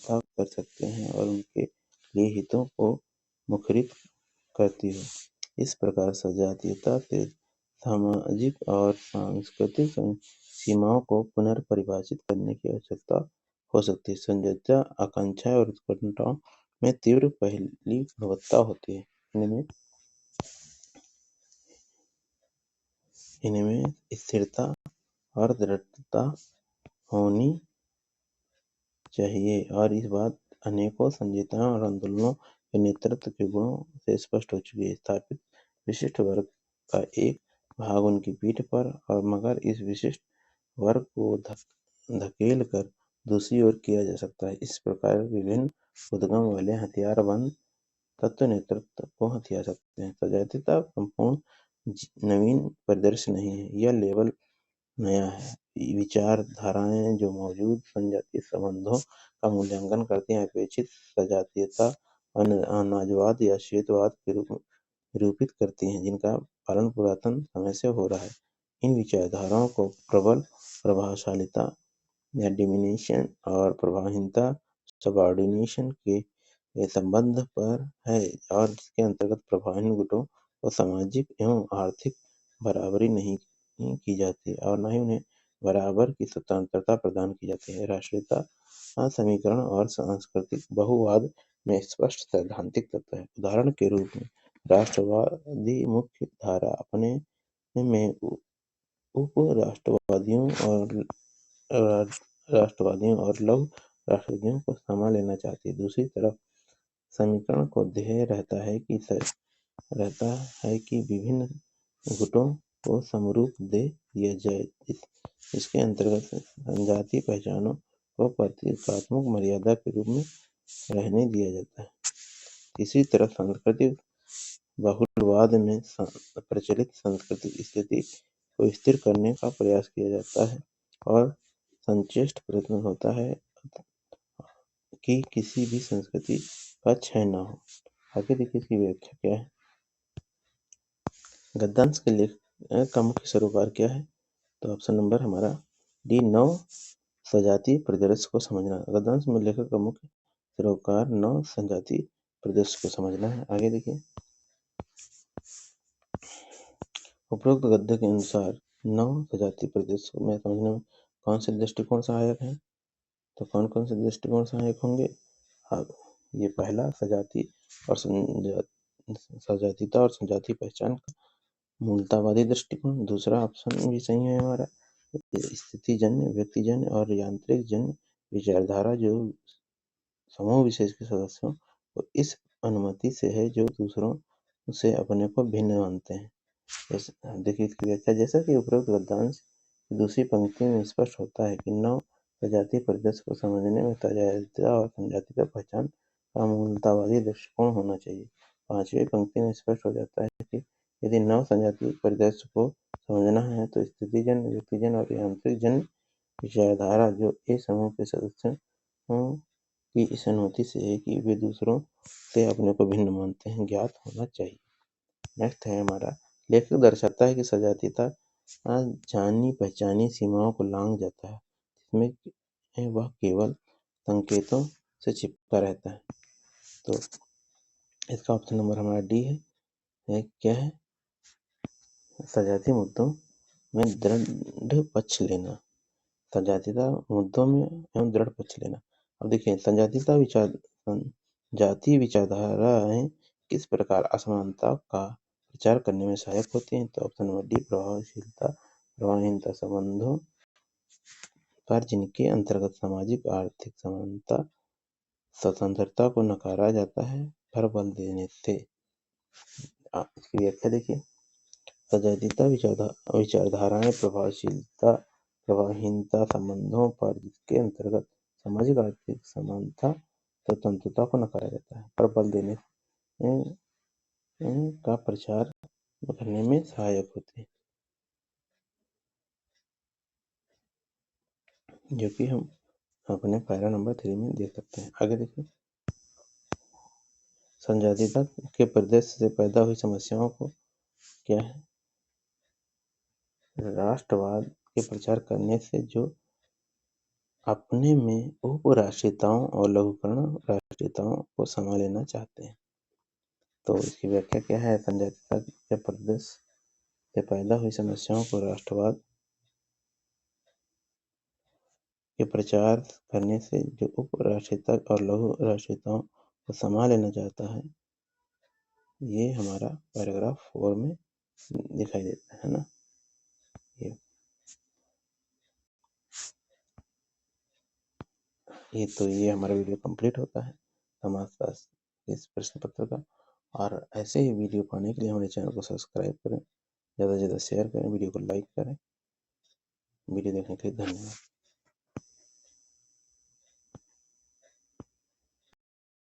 व्यवस्था कर सकते हैं और उनके लिए हितों को मुखरित करती हो। इस प्रकार सजातीयता से सामाजिक और सांस्कृतिक सीमाओं को पुनर्परिभाषित करने की आवश्यकता हो सकती है। संयोजकता, आकांक्षाएं और उत्कंठाओं में तीव्र पहली गुणवत्ता होती है। इनमें इनमें स्थिरता और दृढ़ता होनी चाहिए और इस बात अनेकों संहिताओं और आंदोलनों के नेतृत्व के गुणों से स्पष्ट हो चुकी है। स्थापित विशिष्ट वर्ग का एक भाग उनकी पीठ पर और मगर इस विशिष्ट वर्ग को धकेल कर दूसरी ओर किया जा सकता है। इस प्रकार विभिन्न उद्गम वाले हथियारबंद तत्व नेतृत्व को हथिया सकते हैं। सजातीयता संपूर्ण नवीन परिदृश्य नहीं है, यह लेबल नया है। विचारधाराएं जो मौजूद संजातीय संबंधों का मूल्यांकन करती हैं अपेक्षित सजातीयता अनाजवाद या श्वेतवाद के रूप में निरूपित करती हैं, जिनका पालन पुरातन समय से हो रहा है। इन विचारधाराओं को प्रबल प्रभावशालिता या डोमिनेशन और प्रभावहीनता सबऑर्डिनेशन के संबंध पर है और जिसके अंतर्गत प्रभावहीन गुटों को सामाजिक एवं आर्थिक बराबरी नहीं की जाती और न ही उन्हें बराबर की स्वतंत्रता प्रदान की जाती है। राष्ट्रीयता समीकरण और सांस्कृतिक बहुवाद में स्पष्ट सैद्धांतिक तत्व है। उदाहरण के रूप में राष्ट्रवादी मुख्य धारा अपने में उप राष्ट्रवादियों और लघु राष्ट्रवादियों को समा लेना चाहती है। दूसरी तरफ समीकरण को ध्येय रहता है कि विभिन्न गुटों को समरूप दे दिया जाए, इसके अंतर्गत जनजातीय पहचानों को प्रतीकात्मक मर्यादा के रूप में रहने दिया जाता है। तीसरी तरफ सांस्कृतिक बहुलवाद में प्रचलित सांस्कृतिक स्थिति को स्थिर करने का प्रयास किया जाता है और संचेष्ट प्रयत्न होता है कि किसी भी संस्कृति का क्षय न हो। आगे देखिए इसकी व्याख्या क्या है। गद्यांश के लेख का मुख्य सरोकार क्या है? तो ऑप्शन नंबर हमारा डी, नव सजातीय परिदृश्य को समझना। गद्यांश में लेखक का मुख्य सरोकार नव सजातीय परिदृश्य को समझना है। आगे देखिए, उपरोक्त गद्य के अनुसार नव सजातीय परिदृश्य में समझने में कौन से दृष्टिकोण सहायक है? तो कौन कौन से दृष्टिकोण सहायक होंगे? ये पहला सजातीयता और संजातीय पहचान का मूलतावादी दृष्टिकोण। दूसरा ऑप्शन भी सही है हमारा, स्थितिजन्य, व्यक्तिजन्य और यांत्रिक जन्य विचारधारा जो समूह विशेष के सदस्यों को इस अनुमति से है जो दूसरों से अपने को भिन्न मानते हैं। देखिए इसकी व्याख्या, जैसा कि उपरोक्त गद्यांश की दूसरी पंक्ति में स्पष्ट होता है कि नव सजातीय परिदृश्य को समझने में सजातीयता और संजातीय पहचान का मूलतावादी दृष्टिकोण होना चाहिए। पांचवी पंक्ति में स्पष्ट हो जाता है कि यदि नव सजातीय परिदृश्य को समझना है तो स्थितिजन्य, व्यक्तिजन्य और यांत्रिक जन्य विचारधारा जो ए समूह के सदस्यों की इस अनुमति से है कि वे दूसरों से अपने को भिन्न मानते हैं, ज्ञात होना चाहिए। नेक्स्ट है हमारा, लेखक दर्शाता है कि सजातीयता जानी पहचानी सीमाओं को लांघ जाता है, जिसमें वह केवल संकेतों से चिपका रहता है। तो इसका ऑप्शन नंबर हमारा डी है। क्या है? सजातीय मुद्दों में दृढ़ पक्ष लेना। सजातीयता मुद्दों में एवं दृढ़ पक्ष लेना। अब देखिए, जातीय विचारधाराएं किस प्रकार असमानता का प्रचार करने में सहायक होती हैं? तो ऑप्शन नंबर डी, प्रभावशीलता प्रभावहीनता संबंधों पर जिनके अंतर्गत सामाजिक आर्थिक समानता स्वतंत्रता को नकारा जाता है पर बल देने से। इसकी व्याख्या देखिए, सजातीयता विचारधाराएं प्रभावशीलता प्रभावहीनता संबंधों पर जिसके अंतर्गत सामाजिक आर्थिक समानता स्वतंत्रता को नकारा जाता है पर बल देने का प्रचार करने में सहायक होते हैं, जो कि हम अपने पैरा नंबर 3 में देख सकते हैं। आगे देखिए, संजातीयता के परिदृश्य से पैदा हुई समस्याओं को क्या है? राष्ट्रवाद के प्रचार करने से जो अपने में उपराष्ट्रीयताओं और लघुकरण राष्ट्रीयताओं को समा लेना चाहते हैं। तो इसकी व्याख्या क्या है? संजातीयता के परिदृश्य से पैदा हुई समस्याओं को राष्ट्रवाद के प्रचार करने से जो उपराष्ट्रीयता और लघु राष्ट्रीयताओं को समा लेना चाहता है, ये हमारा पैराग्राफ 4 में दिखाई देता है ना। ये हमारा वीडियो कंप्लीट होता है समाजशास्त्र इस प्रश्न पत्र का। और ऐसे ही वीडियो पाने के लिए हमारे चैनल को सब्सक्राइब करें, ज़्यादा से ज़्यादा शेयर करें, वीडियो को लाइक करें। वीडियो देखने के लिए धन्यवाद।